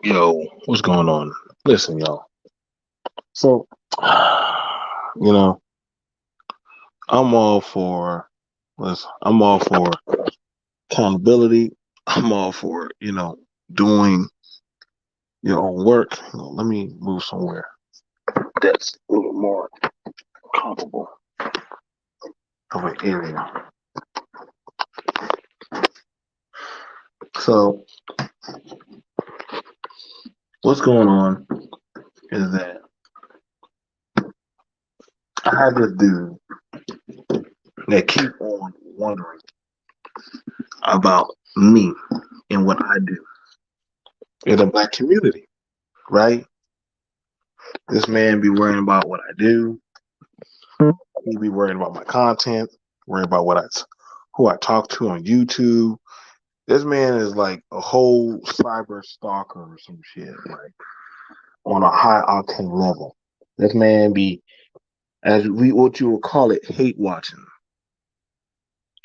Yo, what's going on? Listen, y'all. So, you know, I'm all for I'm all for accountability. I'm all for, doing your own work. Let me move somewhere that's a little more comfortable of an area. So, what's going on is that I had this dude that keep on wondering about me and what I do in the black community, right? This man be worrying about what I do. He be worrying about my content, worrying about who I talk to on YouTube. This man is like a whole cyber stalker or some shit, like on a high octane level. This man be as we what you would call it hate watching.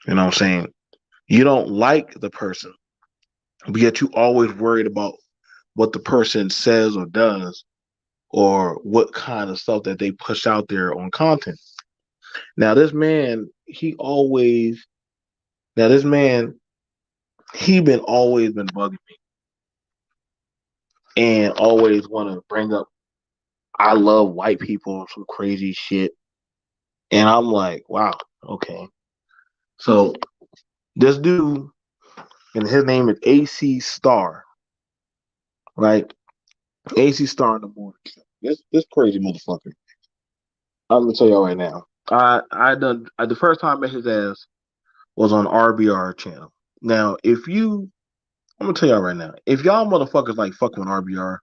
You know what I'm saying? You don't like the person, but yet you always worried about what the person says or does or what kind of stuff that they push out there on content. Now this man, now this man, he been always been bugging me and always want to bring up I love white people or some crazy shit. And I'm like, wow, okay. So this dude, and his name is AC Star, right? AC Star in the morning. This crazy motherfucker. I'm gonna tell y'all right now. The first time I met his ass was on RBR channel. Now, I'm gonna tell y'all right now, if y'all motherfuckers like fucking with RBR,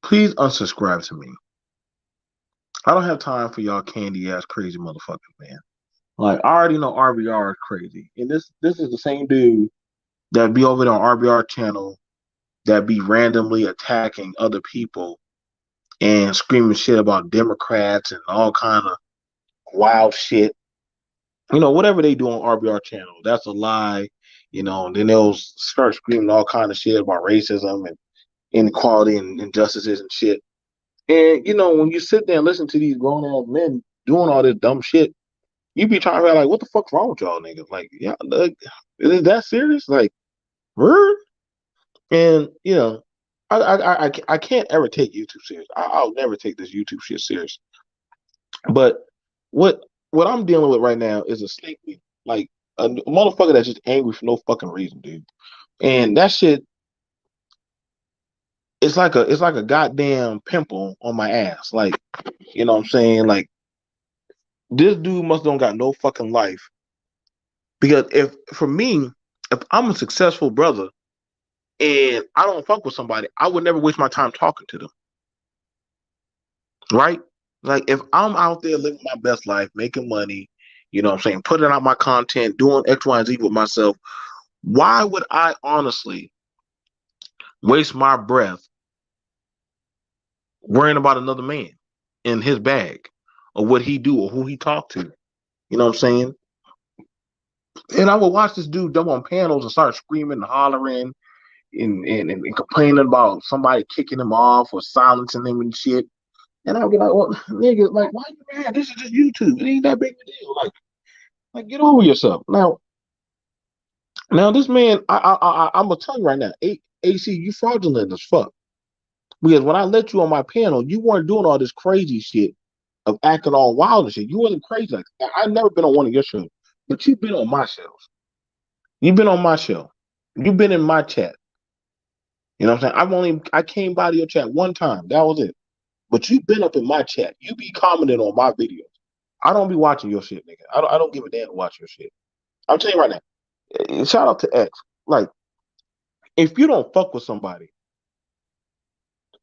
please unsubscribe to me. I don't have time for y'all candy ass crazy motherfuckers, man. Like I already know RBR is crazy, and this is the same dude that be over there on RBR channel that be randomly attacking other people and screaming shit about Democrats and all kind of wild shit. Whatever they do on RBR channel, that's a lie. And then they'll start screaming all kind of shit about racism and inequality and injustices and shit. And when you sit there and listen to these grown ass men doing all this dumb shit, you be trying to be like, what the fuck's wrong with y'all niggas? Like, yeah, like, is that serious? Like, word? And I can't ever take YouTube serious. I'll never take this YouTube shit serious. But what what I'm dealing with right now is a snake weed. Like a motherfucker that's just angry for no fucking reason, dude. And that shit, it's like a goddamn pimple on my ass. Like, you know what I'm saying? Like this dude must don't got no fucking life. Because if for me, if I'm a successful brother and I don't fuck with somebody, I would never waste my time talking to them. Right? Like if I'm out there living my best life, making money, what I'm saying, putting out my content, doing X, Y, and Z with myself, why would I honestly waste my breath worrying about another man in his bag or what he do or who he talk to? You know what I'm saying? And I would watch this dude jump on panels and start screaming and hollering and complaining about somebody kicking him off or silencing him and shit. And I'd be like, well, nigga, like, why you mad? This is just YouTube. It ain't that big of a deal. Like, get over yourself. Now, this man, I'm gonna tell you right now, AC, you fraudulent as fuck. Because when I let you on my panel, you weren't doing all this crazy shit of acting all wild and shit. You wasn't crazy like that. I've never been on one of your shows, but you've been on my shows. You've been on my show. You've been in my chat. You know what I'm saying? I came by to your chat one time. That was it. But you've been up in my chat. You be commenting on my videos. I don't be watching your shit, nigga. I don't give a damn to watch your shit. I'm telling you right now. Shout out to X. Like, if you don't fuck with somebody,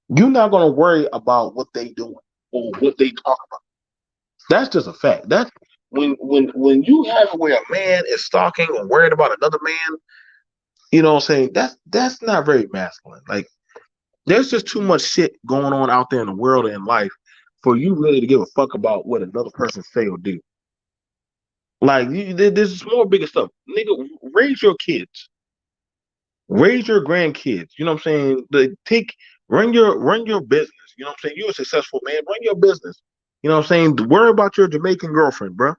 you're not gonna worry about what they doing or what they talk about. That's just a fact. That's when you have it where a man is stalking or worried about another man, you know what I'm saying? That's not very masculine. Like there's just too much shit going on out there in the world and in life for you really to give a fuck about what another person say or do. Like there's more bigger stuff. Nigga, raise your kids. Raise your grandkids. You know what I'm saying? Run your business. You know what I'm saying? You're a successful man. Run your business. You know what I'm saying? Worry about your Jamaican girlfriend, bro.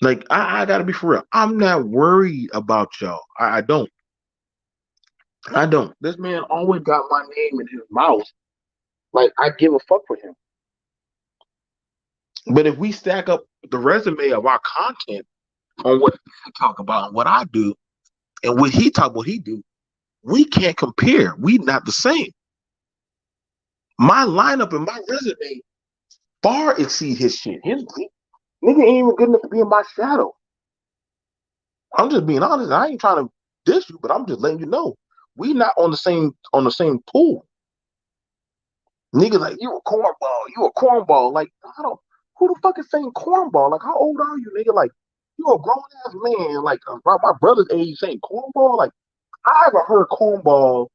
Like I gotta be for real. I'm not worried about y'all. I don't. I don't. This man always got my name in his mouth. Like I give a fuck for him. But if we stack up the resume of our content on what he talk about and what I do, and what he talk, what he do, we can't compare. We not the same. My lineup and my resume far exceed his shit. His nigga ain't even good enough to be in my shadow. I'm just being honest. I ain't trying to diss you, but I'm just letting you know we not on the same pool. Nigga, like you a cornball, you a cornball. Like I don't. Who the fuck is saying cornball? Like how old are you, nigga? Like you a grown ass man. Like my brother's age saying cornball. Like I haven't heard cornball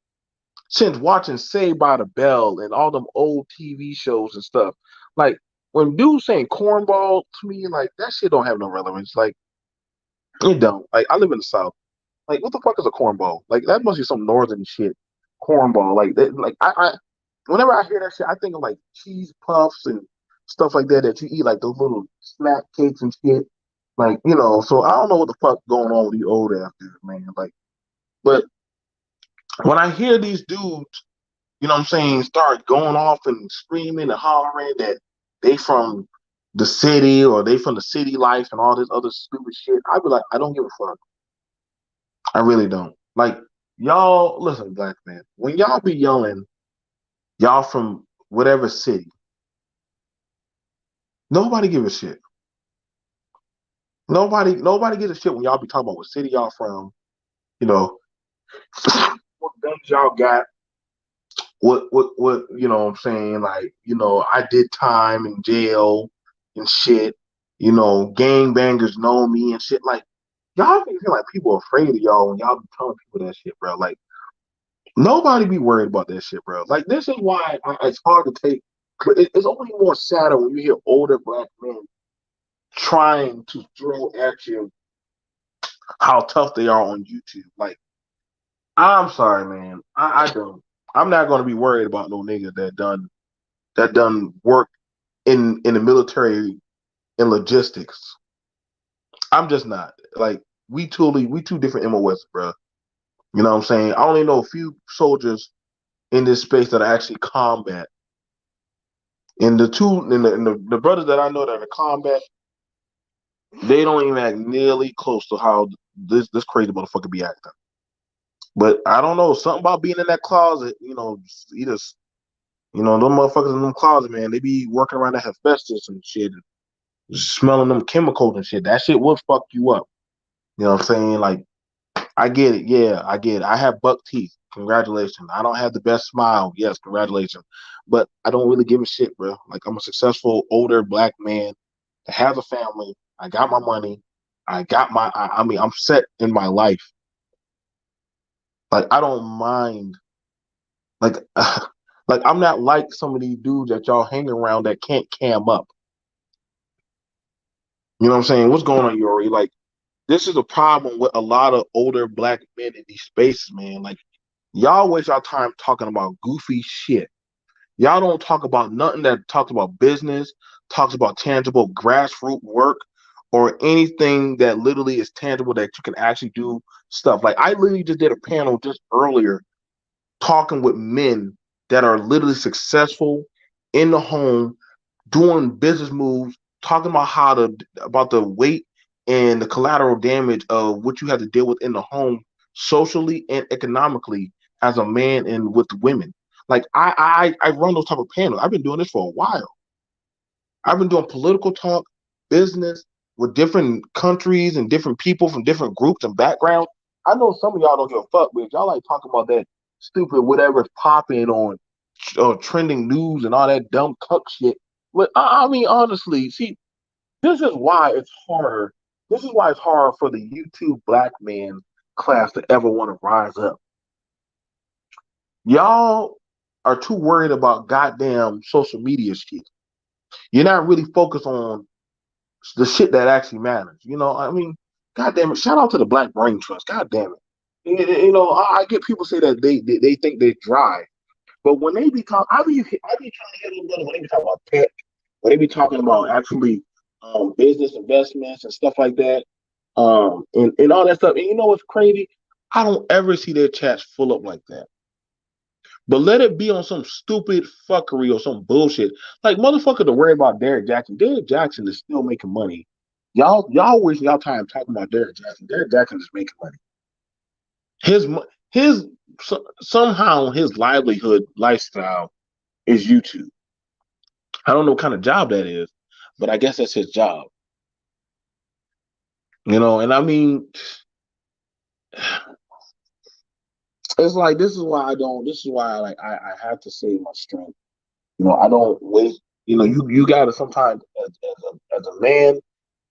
since watching Saved by the Bell and all them old TV shows and stuff. Like when dudes saying cornball to me, like that shit don't have no relevance. Like it don't. Like I live in the South. Like what the fuck is a cornball? Like that must be some northern shit. Cornball. Like that. Like I whenever I hear that shit, I think of like cheese puffs and stuff like that that you eat, like those little snack cakes and shit. Like you know. So I don't know what the fuck going on with these old ass dudes, man. Like, but when I hear these dudes, you know what I'm saying, start going off and screaming and hollering that they from the city or they from the city life and all this other stupid shit, I'd be like, I don't give a fuck. I really don't. Like, y'all, listen, black man, when y'all be yelling, y'all from whatever city, nobody give a shit. Nobody gives a shit when y'all be talking about what city y'all from, you know, what guns y'all got, what you know what I'm saying, like, you know, I did time in jail and shit, you know, gang bangers know me and shit. Like y'all be feel like people are afraid of y'all when y'all be telling people that shit, bro. Like nobody be worried about that shit, bro. Like this is why it's hard to take, but it's only more sadder when you hear older black men trying to throw at you how tough they are on YouTube. Like I'm sorry, man, I don't, I'm not going to be worried about no nigga that done work in the military and logistics. I'm just not. Like we two different MOS, bro. You know what I'm saying? I only know a few soldiers in this space that are actually combat. And the brothers that I know that are combat, they don't even act nearly close to how this crazy motherfucker be acting. But I don't know, something about being in that closet, you know, either you know, them motherfuckers in them closet, man, they be working around that asbestos and shit, smelling them chemicals and shit. That shit will fuck you up. You know what I'm saying? Like, I get it. Yeah, I get it. I have buck teeth. Congratulations. I don't have the best smile. Yes, congratulations. But I don't really give a shit, bro. Like, I'm a successful, older black man that has a family. I got my money. I mean, I'm set in my life. Like, I don't mind. Like, like I'm not like some of these dudes that y'all hang around that can't cam up. You know what I'm saying? What's going on, Yori? Like, this is a problem with a lot of older black men in these spaces, man. Like, y'all waste your time talking about goofy shit. Y'all don't talk about nothing that talks about business, talks about tangible grassroots work, or anything that literally is tangible that you can actually do stuff. Like, I literally just did a panel just earlier talking with men that are literally successful in the home, doing business moves, talking about about the weight and the collateral damage of what you have to deal with in the home socially and economically as a man and with women. Like I run those type of panels. I've been doing this for a while. I've been doing political talk, business with different countries and different people from different groups and backgrounds. I know some of y'all don't give a fuck, but y'all like talking about that stupid whatever's popping on trending news and all that dumb cuck shit. But I mean, honestly, see, this is why it's harder. This is why it's hard for the YouTube black man class to ever want to rise up. Y'all are too worried about goddamn social media shit. You're not really focused on the shit that actually matters. You know, I mean, goddamn it. Shout out to the Black Brain Trust. God damn it. I get people say that they think they're dry, but when they be talking, I be trying to hear them brother when they be talking about tech, when they be talking about actually business investments and stuff like that, and all that stuff. And you know what's crazy? I don't ever see their chats full up like that. But let it be on some stupid fuckery or some bullshit. Like motherfucker to worry about Derrick Jackson. Derrick Jackson is still making money. Y'all wasting y'all time talking about Derrick Jackson. Derrick Jackson is making money. His his somehow his livelihood lifestyle is YouTube. I don't know what kind of job that is, but I guess that's his job. And I mean, it's like this is why I don't. This is why I have to save my strength. I don't waste. You got to sometimes as a man,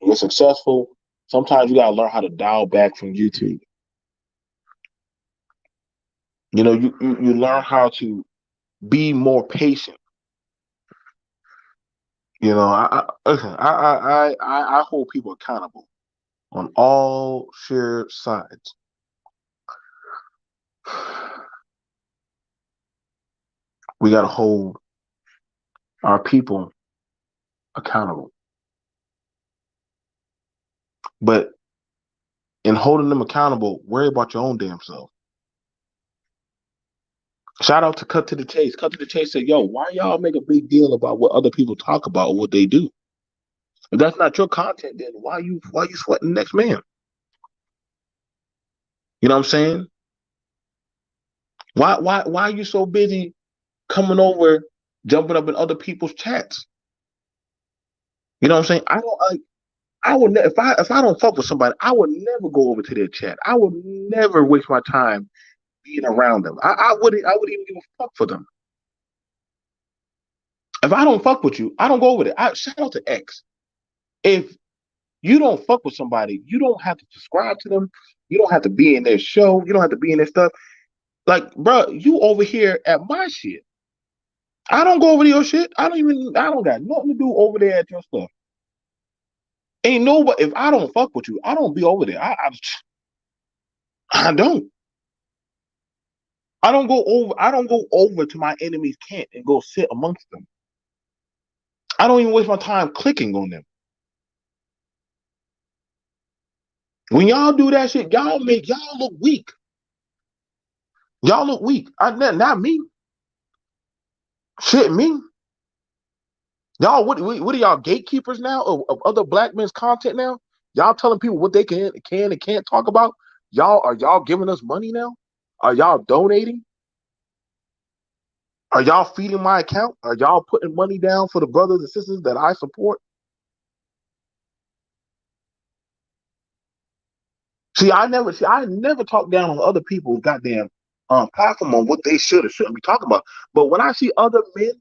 you're successful. Sometimes you got to learn how to dial back from YouTube. You learn how to be more patient. I hold people accountable on all shared sides. We got to hold our people accountable. But in holding them accountable, worry about your own damn self. Shout out to Cut to the Chase. Cut to the Chase said, yo, why y'all make a big deal about what other people talk about or what they do? If that's not your content, then why you sweating the next man? You know what I'm saying? Why are you so busy coming over, jumping up in other people's chats? You know what I'm saying? I would if I don't fuck with somebody, I would never go over to their chat. I would never waste my time being around them. I wouldn't even give a fuck for them. If I don't fuck with you, I don't go over there. Shout out to X. If you don't fuck with somebody, you don't have to subscribe to them. You don't have to be in their show. You don't have to be in their stuff. Like, bro, you over here at my shit. I don't go over to your shit. I don't got nothing to do over there at your stuff. Ain't nobody, if I don't fuck with you, I don't be over there. I don't. I don't go over to my enemy's camp and go sit amongst them. I don't even waste my time clicking on them. When y'all do that shit, y'all look weak. Y'all look weak. Not me. Shit, me. Y'all, what are y'all gatekeepers now of other black men's content now? Y'all telling people what they can and can't talk about? Y'all giving us money now? Are y'all donating? Are y'all feeding my account? Are y'all putting money down for the brothers and sisters that I support? I never talk down on other people's goddamn platform on what they should or shouldn't be talking about. But when I see other men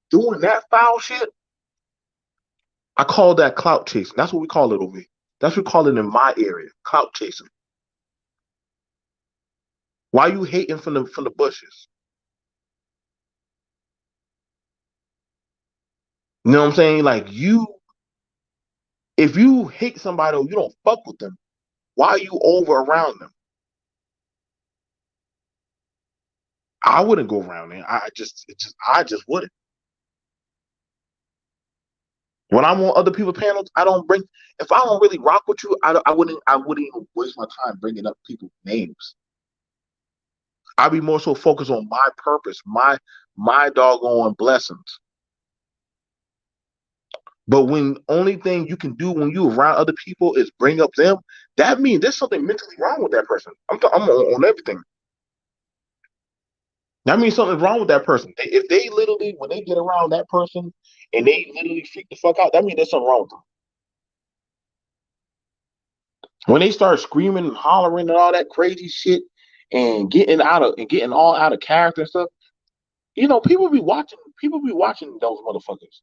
doing that foul shit, I call that clout chasing. That's what we call it over here. That's what we call it in my area, clout chasing. Why you hating from the bushes? You know what I'm saying? Like if you hate somebody or you don't fuck with them, why are you over around them? I wouldn't go around there. I just wouldn't. When I'm on other people's panels, I don't bring. If I don't really rock with you, I wouldn't even waste my time bringing up people's names. I'd be more so focused on my purpose, my doggone blessings. But when only thing you can do when you around other people is bring up them, that means there's something mentally wrong with that person. I'm on everything. That means something's wrong with that person. If they literally, when they get around that person and they literally freak the fuck out, that means there's something wrong with them. When they start screaming and hollering and all that crazy shit and getting all out of character and stuff, people be watching those motherfuckers.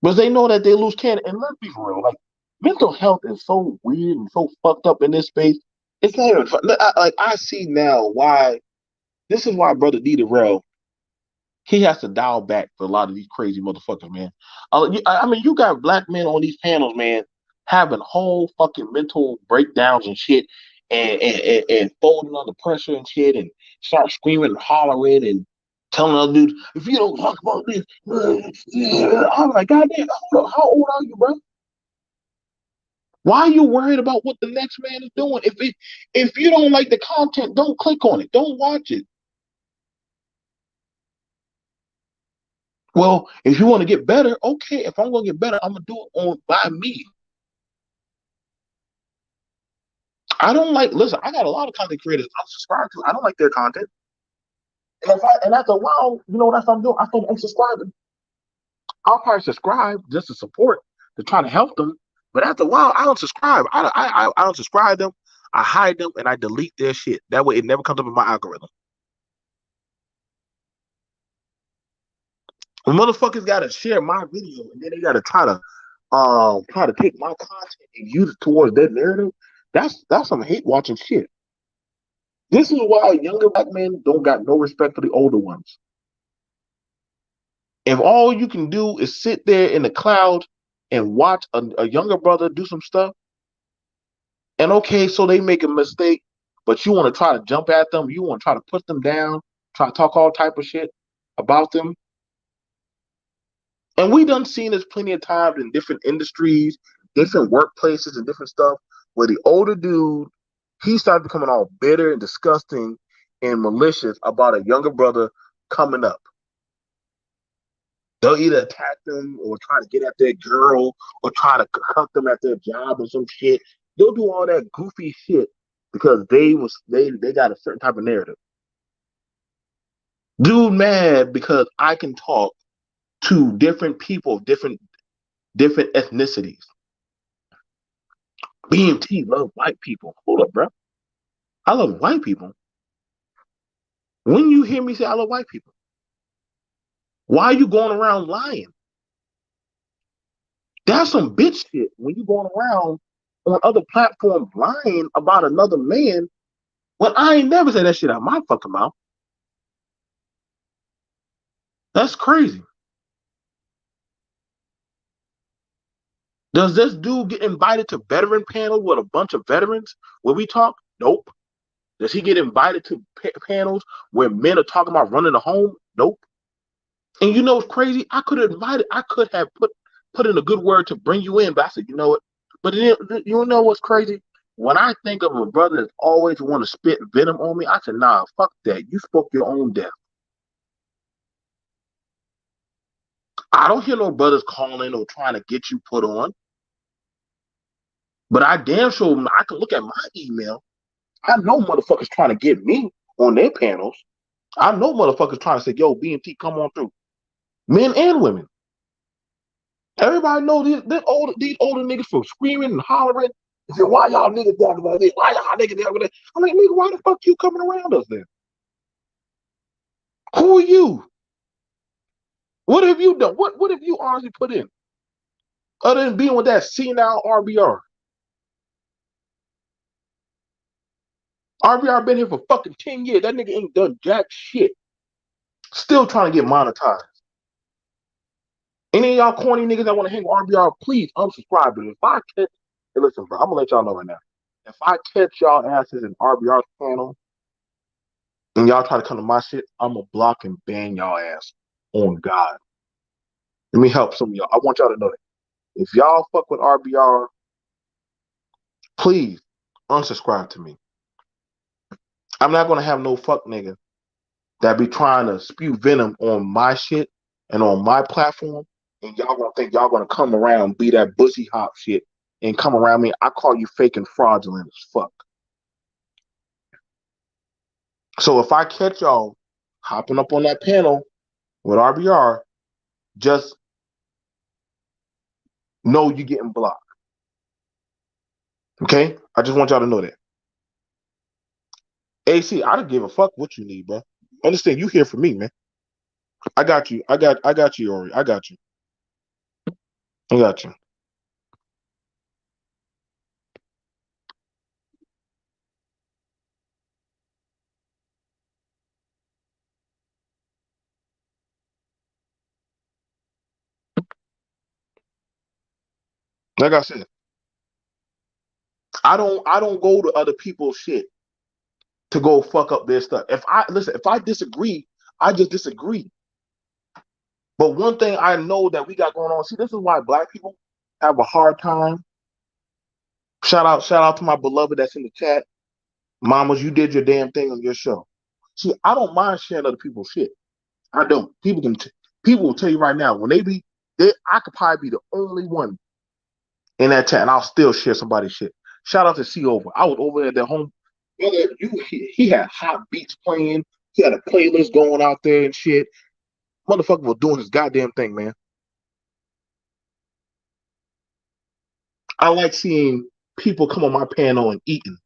Because they know that they lose can. And let's be real, like mental health is so weird and so fucked up in this space. It's not even fun. I see now why this is why Brother D Darrell, he has to dial back for a lot of these crazy motherfuckers, man. I mean, you got black men on these panels, man, having whole fucking mental breakdowns and shit, and folding under pressure and shit and start screaming and hollering and telling other dudes, if you don't talk about this, I'm like, God damn, hold up, how old are you, bro? Why are you worried about what the next man is doing? If you don't like the content, don't click on it. Don't watch it. Well, if you want to get better, okay. If I'm gonna get better, I'm gonna do it on by me. I don't like. Listen, I got a lot of content creators I'm subscribed to. I don't like their content, and after a while, you know what I'm doing? I start unsubscribing. I'll probably subscribe just to support, to try to help them. But after a while, I don't subscribe. I don't subscribe them. I hide them and I delete their shit. That way, it never comes up in my algorithm. When motherfuckers gotta share my video and then they gotta try to take my content and use it towards their narrative. That's some hate watching shit. This is why younger black men don't got no respect for the older ones. If all you can do is sit there in the cloud and watch a younger brother do some stuff, and okay, so they make a mistake, but you want to try to jump at them, you want to try to put them down, try to talk all type of shit about them. And we done seen this plenty of times in different industries, different workplaces, and different stuff where the older dude, he started becoming all bitter and disgusting and malicious about a younger brother coming up. They'll either attack them or try to get at their girl or try to cut them at their job or some shit. They'll do all that goofy shit because they got a certain type of narrative. Dude mad because I can talk to different people, different ethnicities. BMT love white people. Hold up, bro. I love white people. When you hear me say I love white people, why are you going around lying? That's some bitch shit when you going around on other platforms lying about another man when I ain't never said that shit out my fucking mouth. That's crazy. Does this dude get invited to veteran panels with a bunch of veterans where we talk? Nope. Does he get invited to panels where men are talking about running a home? Nope. And you know what's crazy? I could have put in a good word to bring you in, but I said, you know what? But you know what's crazy? When I think of a brother that always want to spit venom on me, I said, nah, fuck that. You spoke your own death. I don't hear no brothers calling or trying to get you put on, but I damn sure I can look at my email. I know motherfuckers trying to get me on their panels. I know motherfuckers trying to say, yo, BMT, come on through. Men and women. Everybody know these older niggas from screaming and hollering and say, why y'all niggas talking about this? Why y'all niggas talking about this? I'm like, nigga, why the fuck you coming around us then? Who are you? What have you done? What have you honestly put in? Other than being with that senile RBR. RBR been here for fucking 10 years. That nigga ain't done jack shit. Still trying to get monetized. Any of y'all corny niggas that want to hang with RBR, please unsubscribe. But if I catch, hey, listen, bro, I'm gonna let y'all know right now. If I catch y'all asses in RBR's panel and y'all try to come to my shit, I'm gonna block and ban y'all ass on God. Let me help some of y'all. I want y'all to know that. If y'all fuck with RBR, please unsubscribe to me. I'm not gonna have no fuck nigga that be trying to spew venom on my shit and on my platform, and y'all gonna think y'all gonna come around, be that bussy hop shit, and come around me. I call you fake and fraudulent as fuck. So if I catch y'all hopping up on that panel with RBR, just know you getting blocked. Okay? I just want y'all to know that. AC, I don't give a fuck what you need, bro. Understand you here for me, man. I got you. I got you, Ori. I got you. I got you. Like I said, I don't go to other people's shit to go fuck up their stuff. If I disagree, I just disagree. But one thing I know that we got going on, see, this is why black people have a hard time. Shout out to my beloved that's in the chat. Mamas, you did your damn thing on your show. See, I don't mind sharing other people's shit. I don't. People will tell you right now when I could probably be the only one in that chat, and I'll still share somebody's shit. Shout out to C Over. I was over at their home. He had hot beats playing. He had a playlist going out there and shit. Motherfucker was doing his goddamn thing, man. I like seeing people come on my panel and eating.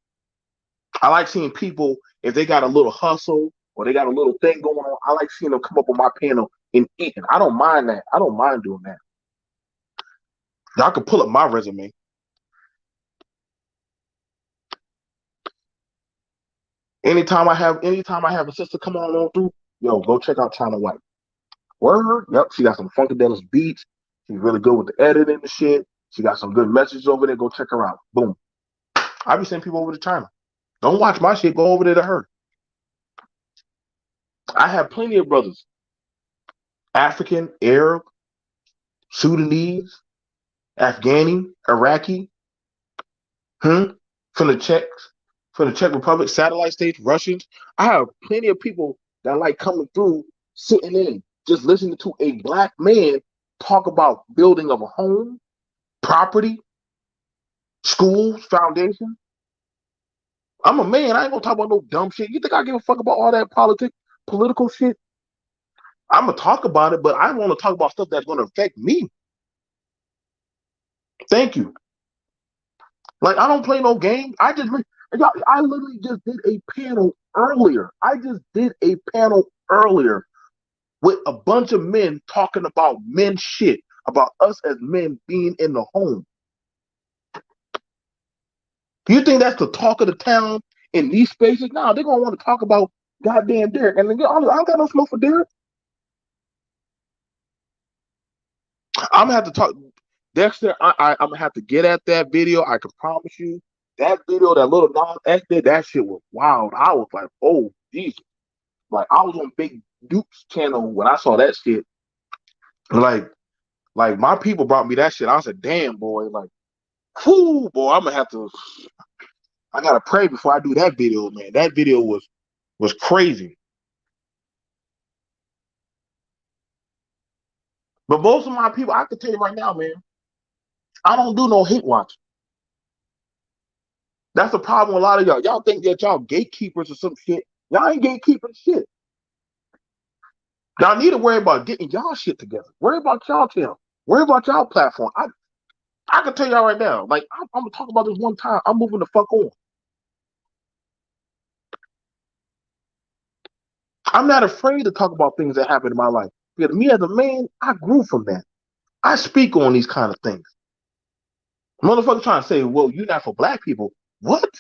I like seeing people, if they got a little hustle or they got a little thing going on, I like seeing them come up on my panel and eating. I don't mind that. I don't mind doing that. Y'all can pull up my resume. Anytime I have a sister come on through, yo, go check out China White. Word, yep, she got some Funkadelic beats. She's really good with the editing and shit. She got some good messages over there. Go check her out. Boom. I be sending people over to China. Don't watch my shit. Go over there to her. I have plenty of brothers. African, Arab, Sudanese, Afghani, Iraqi, from the Czechs, from the Czech Republic, satellite states, Russians. I have plenty of people that like coming through, sitting in, just listening to a black man talk about building of a home, property, schools, foundation. I'm a man. I ain't gonna talk about no dumb shit. You think I give a fuck about all that political shit? I'm gonna talk about it, but I want to talk about stuff that's gonna affect me. Thank you. Like I don't play no game. I literally just did a panel earlier. I just did a panel earlier with a bunch of men talking about men shit, about us as men being in the home. You think that's the talk of the town in these spaces? No, they're gonna want to talk about goddamn Derek. And again, I don't got no smoke for Derek. I'm gonna have to talk. Dexter, I'm gonna have to get at that video. I can promise you. That video, that little Nas X did, that shit was wild. I was like, oh, Jesus. Like, I was on Big Duke's channel when I saw that shit. Like, my people brought me that shit. I said, damn, boy. Like, whoo, boy, I'm gonna have to. I gotta pray before I do that video, man. That video was crazy. But most of my people, I can tell you right now, man, I don't do no hate watch. That's the problem with a lot of y'all. Y'all think that y'all gatekeepers or some shit. Y'all ain't gatekeeping shit. Y'all need to worry about getting y'all shit together. Worry about y'all channel. Worry about y'all platform. I can tell y'all right now, like, I'm gonna talk about this one time. I'm moving the fuck on. I'm not afraid to talk about things that happen in my life. Because me as a man, I grew from that. I speak on these kind of things. Motherfuckers trying to say, well, you're not for black people. What?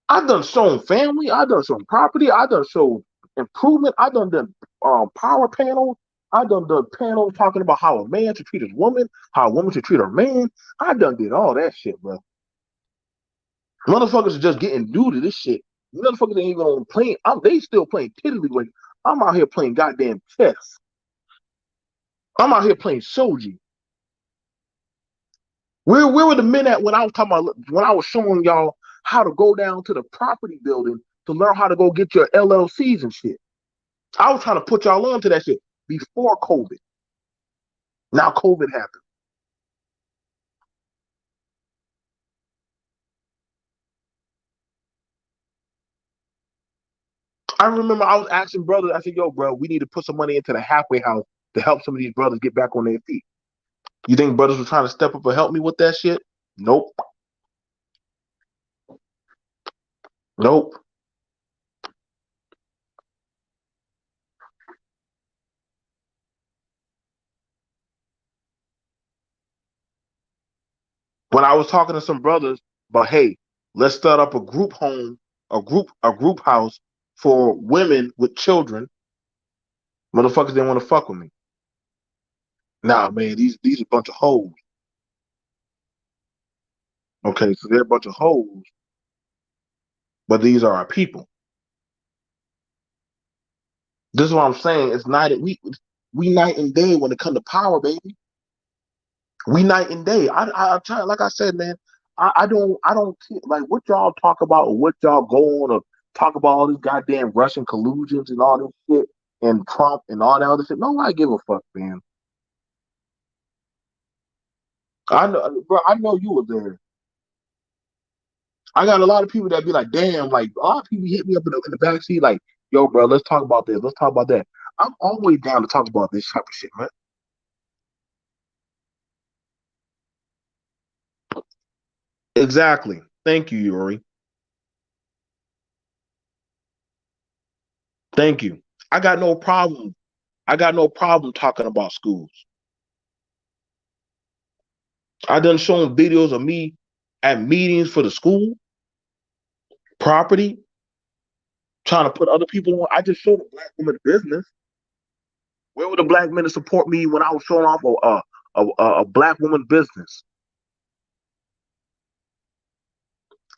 I done shown family. I done shown property. I done shown improvement. I done power panels. I done panels talking about how a man should treat his woman, how a woman should treat her man. I done did all that shit, bro. Motherfuckers are just getting new to this shit. Motherfuckers ain't even on playing. They still playing tiddlywink. I'm out here playing goddamn chess. I'm out here playing shoji. Where were the men at when I was talking about when I was showing y'all how to go down to the property building to learn how to go get your LLCs and shit? I was trying to put y'all on to that shit before COVID. Now COVID happened. I remember I was asking brothers, I said, yo, bro, we need to put some money into the halfway house to help some of these brothers get back on their feet. You think brothers were trying to step up and help me with that shit? Nope. Nope. When I was talking to some brothers about, hey, let's start up a group home, a group house for women with children, motherfuckers didn't want to fuck with me. Nah, man, these a bunch of hoes. Okay, so they're a bunch of hoes, but these are our people. This is what I'm saying. It's night and we night and day when it comes to power, baby. We night and day. I try, like I said, man. I don't like what y'all talk about or what y'all go on or talk about all these goddamn Russian collusions and all this shit and Trump and all that other shit. Nobody give a fuck, man. I know, bro. I know you were there. I got a lot of people that be like, damn, like a lot of people hit me up in the back seat, like, yo, bro, let's talk about this. Let's talk about that. I'm always down to talk about this type of shit, man. Exactly. Thank you, Yuri. Thank you. I got no problem. I got no problem talking about schools. I done shown videos of me at meetings for the school, property, trying to put other people on. I just showed a black woman business. Where would the black men support me when I was showing off a black woman business?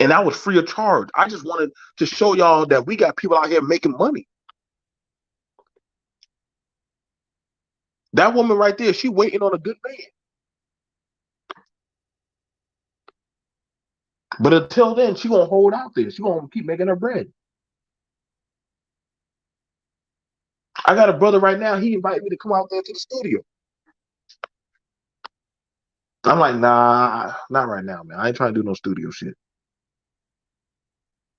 And that was free of charge. I just wanted to show y'all that we got people out here making money. That woman right there, she waiting on a good man. But until then, she gonna hold out there. She gonna keep making her bread. I got a brother right now. He invited me to come out there to the studio. I'm like, nah, not right now, man. I ain't trying to do no studio shit.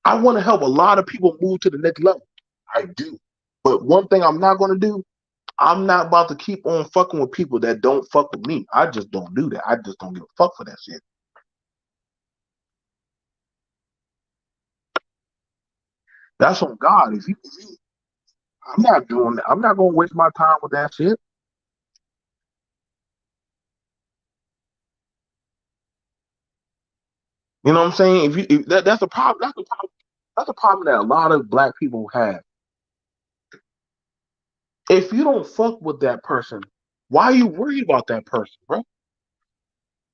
I want to help a lot of people move to the next level. I do. But one thing I'm not gonna do, I'm not about to keep on fucking with people that don't fuck with me. I just don't do that. I just don't give a fuck for that shit. That's on God. I'm not doing that. I'm not gonna waste my time with that shit. You know what I'm saying? That's a problem. That's a problem. That's a problem that a lot of black people have. If you don't fuck with that person, why are you worried about that person, bro?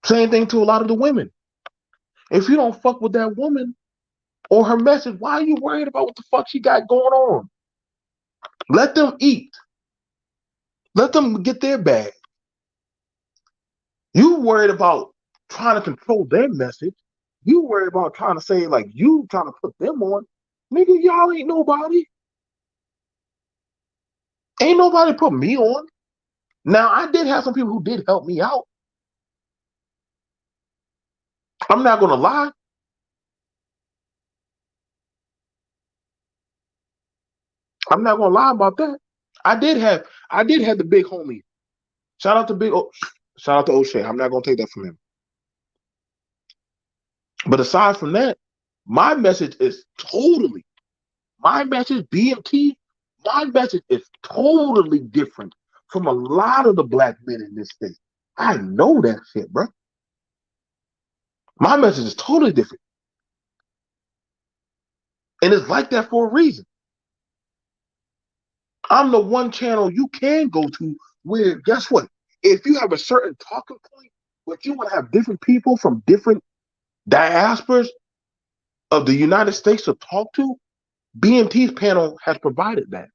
Same thing to a lot of the women. If you don't fuck with that woman or her message, why are you worried about what the fuck she got going on? Let them eat. Let them get their bag. You worried about trying to control their message. You worried about trying to say like you trying to put them on. Nigga, y'all ain't nobody. Ain't nobody put me on. Now I did have some people who did help me out. I'm not gonna lie. I'm not gonna lie about that. I did have the big homie. Shout out to shout out to O'Shea. I'm not gonna take that from him. But aside from that, my message is totally my message, BMT, my message is totally different from a lot of the black men in this state. I know that shit, bro. My message is totally different. And it's like that for a reason. I'm the one channel you can go to where, guess what? If you have a certain talking point, but you want to have different people from different diasporas of the United States to talk to, BMT's panel has provided that.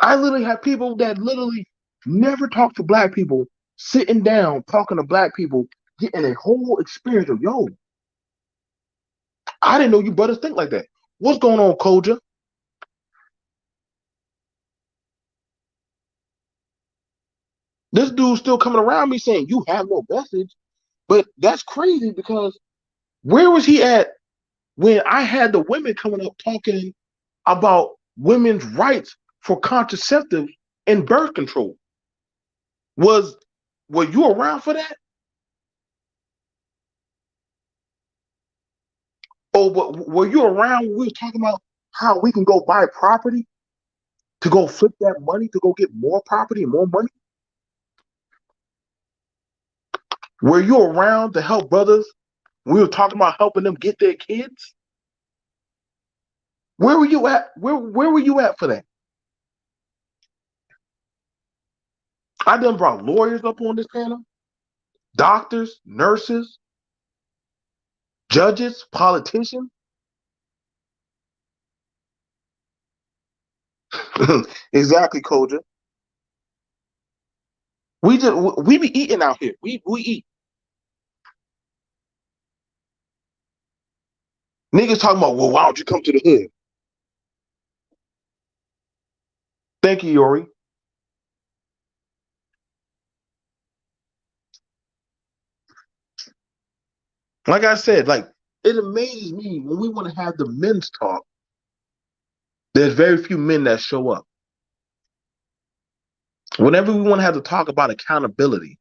I literally have people that literally never talk to black people sitting down talking to black people, getting a whole experience of, yo, I didn't know you brothers think like that. What's going on, Koja? This dude's still coming around me saying you have no message, but that's crazy because where was he at when I had the women coming up talking about women's rights for contraceptives and birth control? Was were you around for that? Or were you around when we were talking about how we can go buy property to go flip that money to go get more property and more money? Were you around to help brothers? We were talking about helping them get their kids. Where were you at? Where were you at for that? I done brought lawyers up on this panel, doctors, nurses, judges, politicians. Exactly, Koja. We be eating out here. We eat. Niggas talking about, well, why don't you come to the hood? Thank you, Yori. Like I said, like it amazes me when we want to have the men's talk. There's very few men that show up. Whenever we want to have to talk about accountability,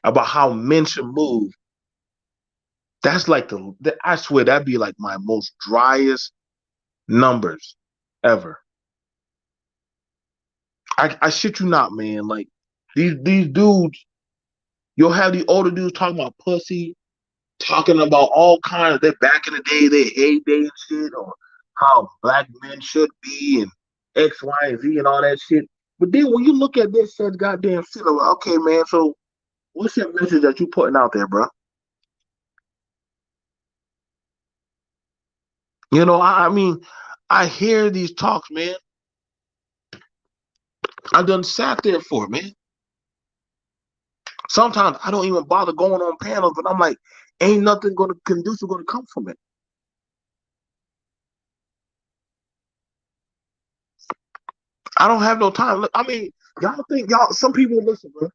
about how men should move, that's like I swear that'd be like my most driest numbers ever. I shit you not, man. Like these dudes, you'll have the older dudes talking about pussy, talking about all kinds of that back in the day, their heyday and shit, or how black men should be and X, Y, and Z and all that shit. But then when you look at this said goddamn shit, I'm like, okay, man, so what's your message that you putting out there, bro? You know, I mean, I hear these talks, man. I done sat there for it, man. Sometimes I don't even bother going on panels, but I'm like, ain't nothing gonna conducive gonna come from it. I don't have no time. Look, I mean, y'all think y'all some people listen, bro.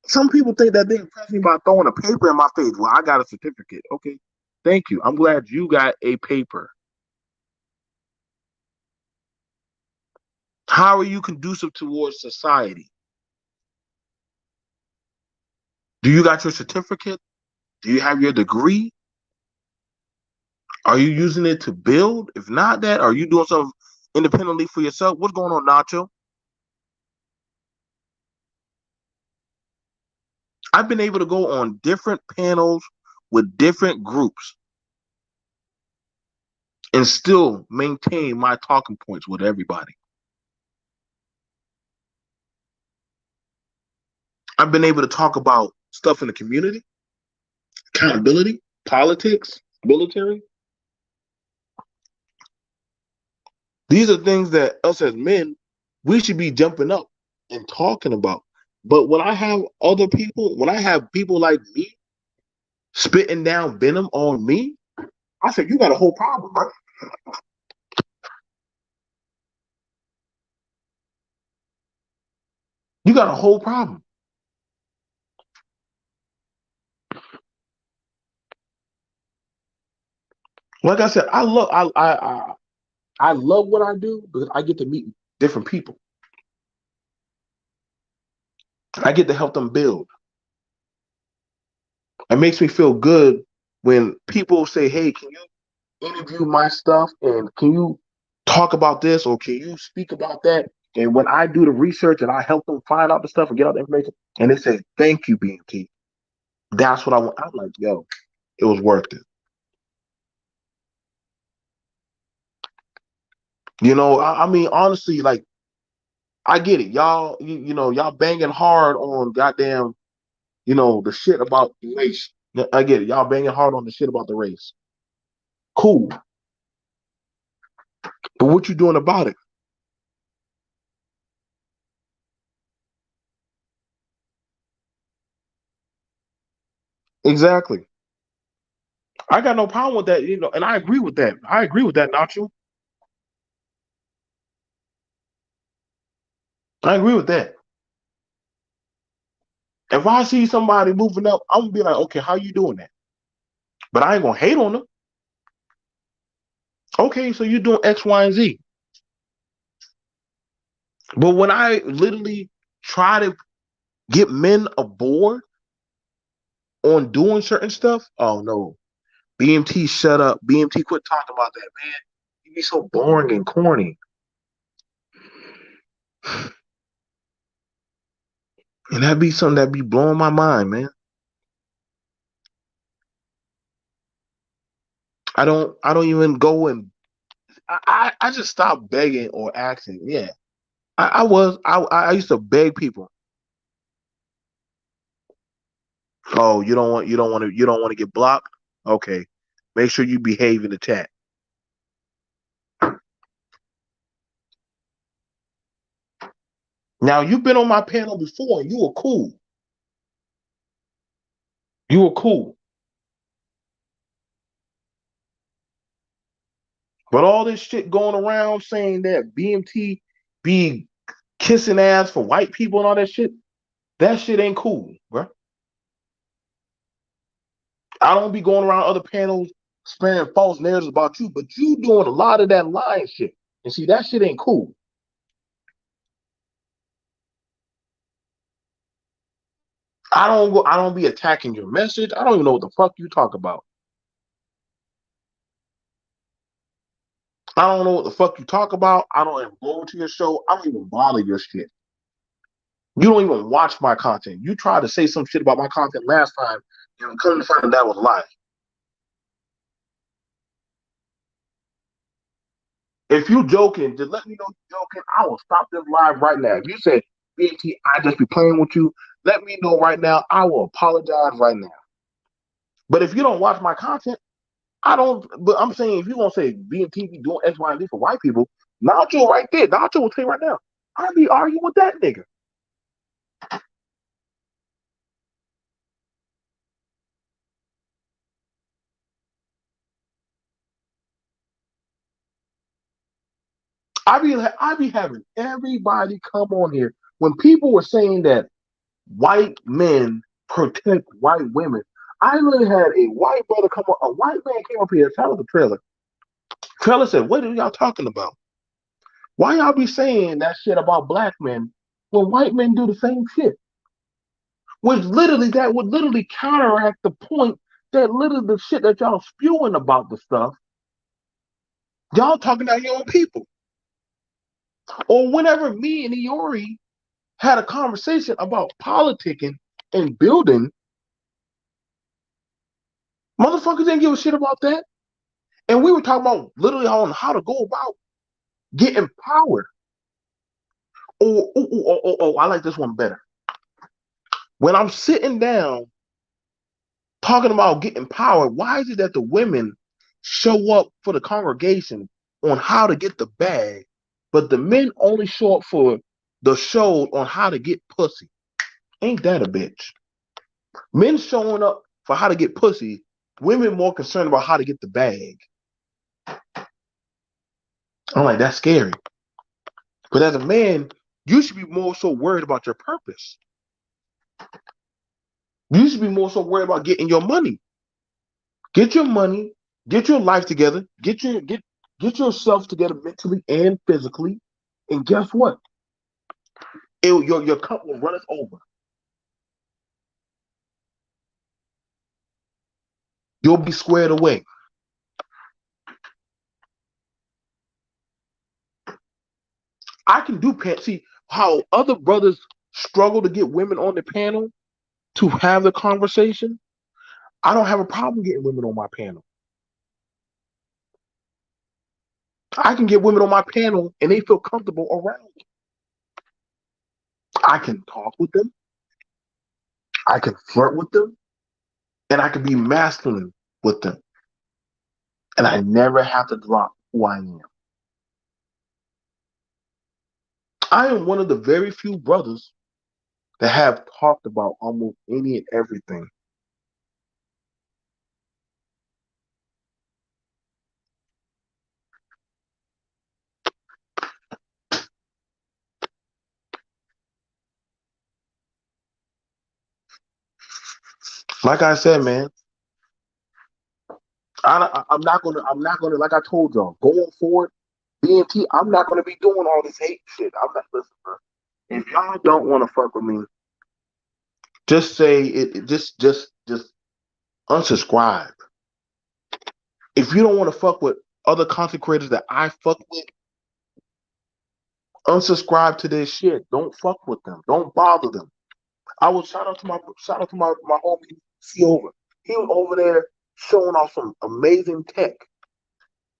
Some people think that they impress me by throwing a paper in my face. Well, I got a certificate. Okay. Thank you. I'm glad you got a paper. How are you conducive towards society? Do you got your certificate? Do you have your degree? Are you using it to build? If not that, are you doing something independently for yourself? What's going on, Nacho? I've been able to go on different panels with different groups and still maintain my talking points with everybody. I've been able to talk about stuff in the community, accountability, politics, military. These are things that us as men, we should be jumping up and talking about. But when I have other people, when I have people like me spitting down venom on me, I said, you got a whole problem, bro. You got a whole problem. Like I said, I love what I do because I get to meet different people. I get to help them build. It makes me feel good when people say, hey, can you interview my stuff and can you talk about this or can you speak about that? And when I do the research and I help them find out the stuff and get out the information, and they say, thank you, BMT. That's what I want. I'm like, yo, it was worth it. You know, I mean, honestly, like, I get it. Y'all, you know, y'all banging hard on goddamn, you know, the shit about the race. I get it. Y'all banging hard on the shit about the race. Cool. But what you doing about it? Exactly. I got no problem with that, you know, and I agree with that. I agree with that, Nacho. I agree with that. If I see somebody moving up, I'm gonna be like, okay, how you doing that? But I ain't gonna hate on them. Okay, so you're doing X, Y, and Z. But when I literally try to get men aboard on doing certain stuff, oh no. BMT, shut up. BMT, quit talking about that, man. You be so boring and corny. And that be something that be blowing my mind, man. I don't even go and I just stopped begging or asking. Yeah. I used to beg people. Oh, you don't want to get blocked? Okay. Make sure you behave in the chat. Now you've been on my panel before and you were cool. You were cool. But all this shit going around saying that BMT be kissing ass for white people and all that shit ain't cool, bro. I don't be going around other panels spreading false narratives about you, but you doing a lot of that lying shit. And see, that shit ain't cool. I don't be attacking your message. I don't even know what the fuck you talk about. I don't know what the fuck you talk about. I don't even go to your show. I don't even bother your shit. You don't even watch my content. You tried to say some shit about my content last time, and come to find out that was a lie. If you joking, just let me know you're joking. I will stop this live right now. If you say, BT, I just be playing with you, let me know right now. I will apologize right now. But if you don't watch my content, I don't. But I'm saying if you gonna say BT be doing X, Y, and Z for white people, Nacho right there. Nacho will tell you right now. I be arguing with that nigga. I be having everybody come on here when people were saying that white men protect white women. I literally had a white brother come up, a white man came up here, tell us the trailer. Trailer said, "What are y'all talking about? Why y'all be saying that shit about black men when white men do the same shit?" Which literally that would literally counteract the point that literally the shit that y'all spewing about the stuff, y'all talking about your own people. Or whenever me and Iori had a conversation about politicking and building, motherfuckers didn't give a shit about that. And we were talking about literally on how to go about getting power. Oh, I like this one better. When I'm sitting down talking about getting power, why is it that the women show up for the congregation on how to get the bag, but the men only show up for the show on how to get pussy? Ain't that a bitch? Men showing up for how to get pussy, women more concerned about how to get the bag. I'm like, that's scary. But as a man, you should be more so worried about your purpose. You should be more so worried about getting your money. Get your money, get your life together, get yourself together mentally and physically. And guess what? Your cup will run us over. You'll be squared away. I can do see how other brothers struggle to get women on the panel to have the conversation. I don't have a problem getting women on my panel. I can get women on my panel and they feel comfortable around me. I can talk with them. I can flirt with them. And I can be masculine with them. And I never have to drop who I am. I am one of the very few brothers that have talked about almost any and everything. Like I said, man, I'm not gonna, like I told y'all, going forward, BNT, I'm not gonna be doing all this hate shit. I'm not listening, bro. If y'all don't want to fuck with me, just say just unsubscribe. If you don't want to fuck with other content creators that I fuck with, unsubscribe to their shit. Don't fuck with them. Don't bother them. I was shout out to my homie C over. He was over there showing off some amazing tech,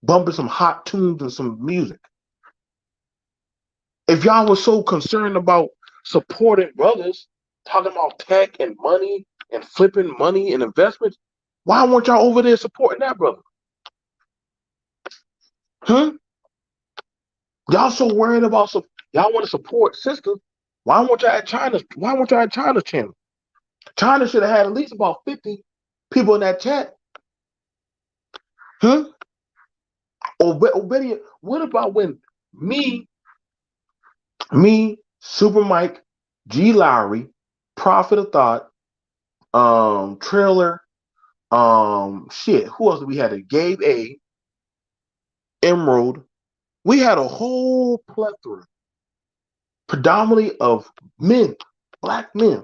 bumping some hot tunes and some music. If y'all was so concerned about supporting brothers, talking about tech and money, and flipping money and investments. Why weren't y'all over there supporting that brother? Huh? Y'all so worried about y'all want to support sisters. Why weren't y'all at China's? Why weren't y'all at China's channel? China should have had at least about 50 people in that chat. Huh? Or better, what about when me, Super Mike, G Lowry, Prophet of Thought, Trailer, shit, who else did we had? Gabe A, Emerald. We had a whole plethora, predominantly of men, black men,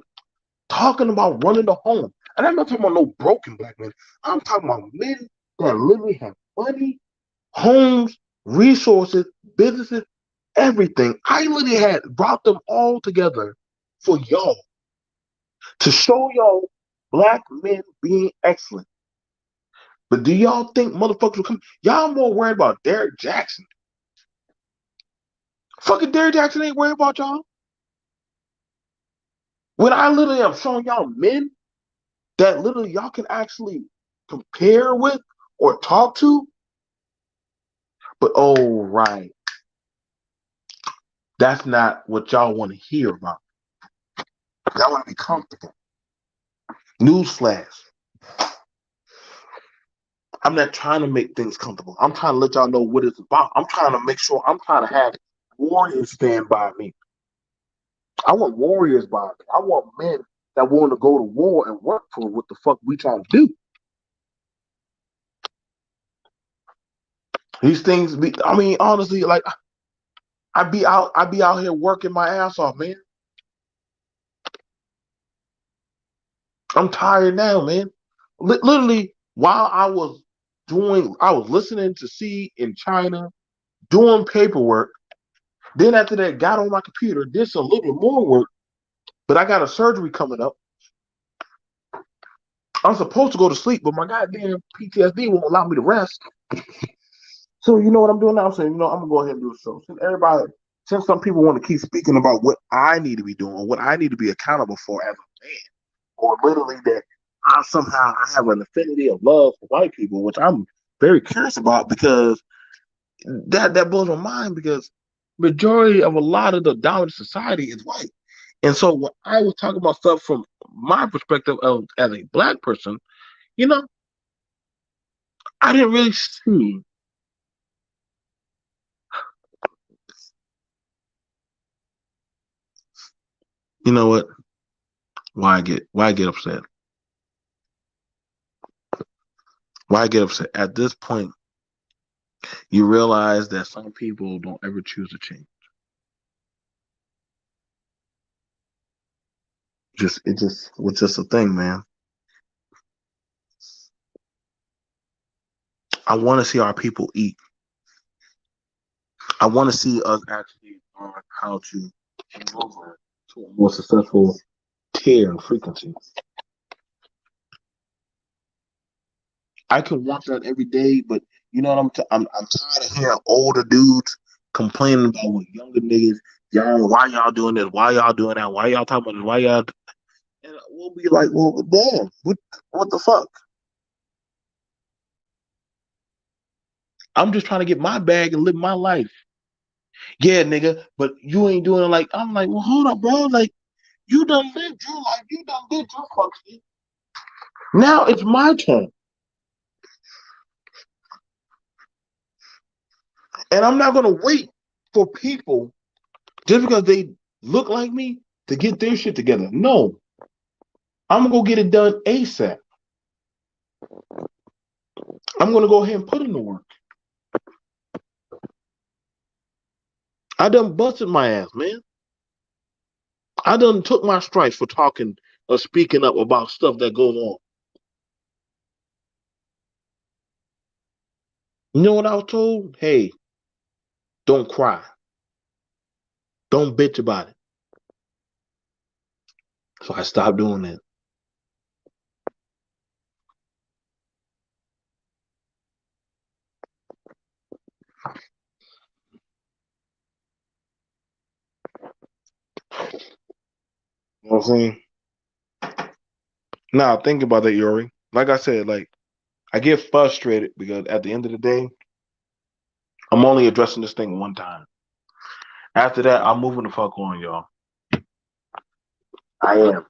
talking about running the home. And I'm not talking about no broken black men. I'm talking about men that literally have money, homes, resources, businesses, everything. I literally had brought them all together for y'all to show y'all black men being excellent. But do y'all think motherfuckers will come? Y'all more worried about Derrick Jackson. Fucking Derrick Jackson ain't worried about y'all. When I literally am showing y'all men that literally y'all can actually compare with or talk to. But oh, right. That's not what y'all want to hear about. Y'all want to be comfortable. Newsflash. I'm not trying to make things comfortable. I'm trying to let y'all know what it's about. I'm trying to make sure I'm trying to have warriors stand by me. I want warriors by me. I want men that want to go to war and work for what the fuck we trying to do. These things be, I mean, honestly, like I be out here working my ass off, man. I'm tired now, man. Literally, while I was listening to see in China, doing paperwork. Then after that, got on my computer, did some little bit more work, but I got a surgery coming up. I'm supposed to go to sleep, but my goddamn PTSD won't allow me to rest. So you know what I'm doing now? I'm saying, I'm gonna go ahead and do a show. Since some people want to keep speaking about what I need to be doing or what I need to be accountable for as a man, or literally that I have an affinity of love for white people, which I'm very curious about because that blows my mind because majority of a lot of the dominant society is white. And so when I was talking about stuff from my perspective of as a black person, you know, I didn't really see, you know what, why I get upset. Why I get upset. At this point, you realize that some people don't ever choose to change. It just was just a thing, man. I want to see our people eat. I want to see us actually learn how to maneuver to a more successful tier and frequency. I can watch that every day, but you know what I'm tired of hearing older dudes complaining about what younger niggas, y'all, why y'all doing this? Why y'all doing that? Why y'all talking about this? Why y'all? And we'll be like, well, damn, what the fuck? I'm just trying to get my bag and live my life. Yeah, nigga, but you ain't doing it like I'm like, well, hold up, bro. Like, you done lived your life, you done did your fuck shit. Now it's my turn. And I'm not gonna wait for people just because they look like me to get their shit together. No, I'm gonna go get it done ASAP. I'm gonna go ahead and put in the work. I done busted my ass, man. I done took my stripes for talking or speaking up about stuff that goes on. You know what I was told? Hey, don't cry. Don't bitch about it. So I stopped doing that. You know what I'm saying? Now think about that, Yuri. Like I said, like I get frustrated because at the end of the day, I'm only addressing this thing one time. After that, I'm moving the fuck on, y'all. I am.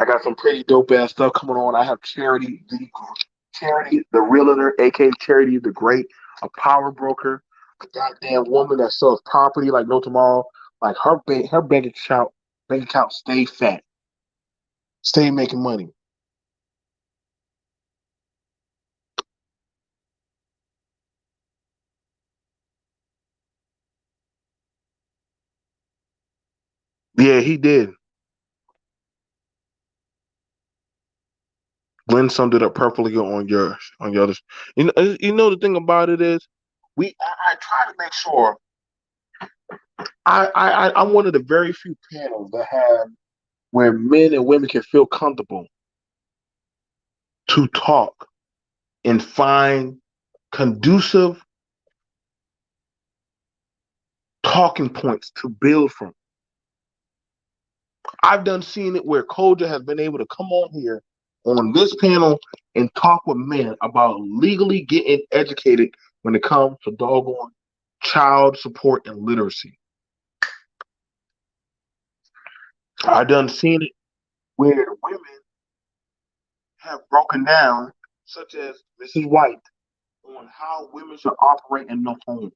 I got some pretty dope ass stuff coming on. I have Charity, the realtor, aka Charity the Great, a power broker, a goddamn woman that sells property like no tomorrow. Like her bank account stay fat, stay making money. Yeah, he did. Glenn summed it up perfectly on yours. You know the thing about it is, I try to make sure I'm one of the very few panels that have where men and women can feel comfortable to talk and find conducive talking points to build from. I've done seen it where Koja has been able to come on here on this panel and talk with men about legally getting educated when it comes to doggone child support and literacy. I done seen it where women have broken down, such as Mrs. White, on how women should operate in the home.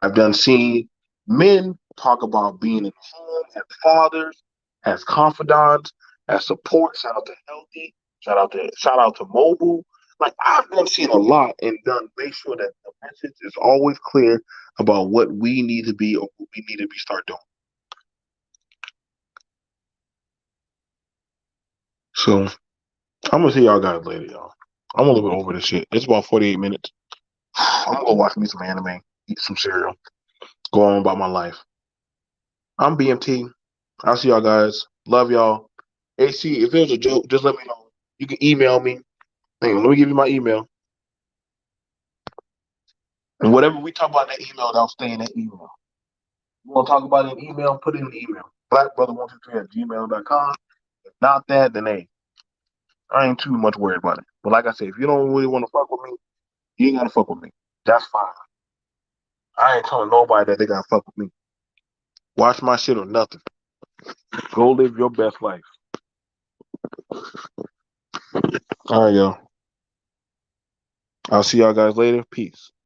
I've done seen men talk about being in the home as fathers, as confidants, as support. Shout out to Healthy. Shout out to Mobile. Like I've done seen a lot and done make sure that the message is always clear about what we need to be or what we need to be start doing. So I'm gonna see y'all guys later, y'all. I'm a little bit over this shit. It's about 48 minutes. I'm gonna go watch me some anime, eat some cereal, go on about my life. I'm BMT. I'll see y'all guys. Love y'all. AC, if it was a joke, just let me know. You can email me. Hang on, let me give you my email. And whatever we talk about in that email, that'll stay in that email. You want to talk about it in email, put it in the email. Blackbrother123 at gmail.com. If not that, then hey, I ain't too much worried about it. But like I said, if you don't really want to fuck with me, you ain't gotta fuck with me. That's fine. I ain't telling nobody that they gotta fuck with me. Watch my shit or nothing. Go live your best life. All right, y'all. I'll see y'all guys later. Peace.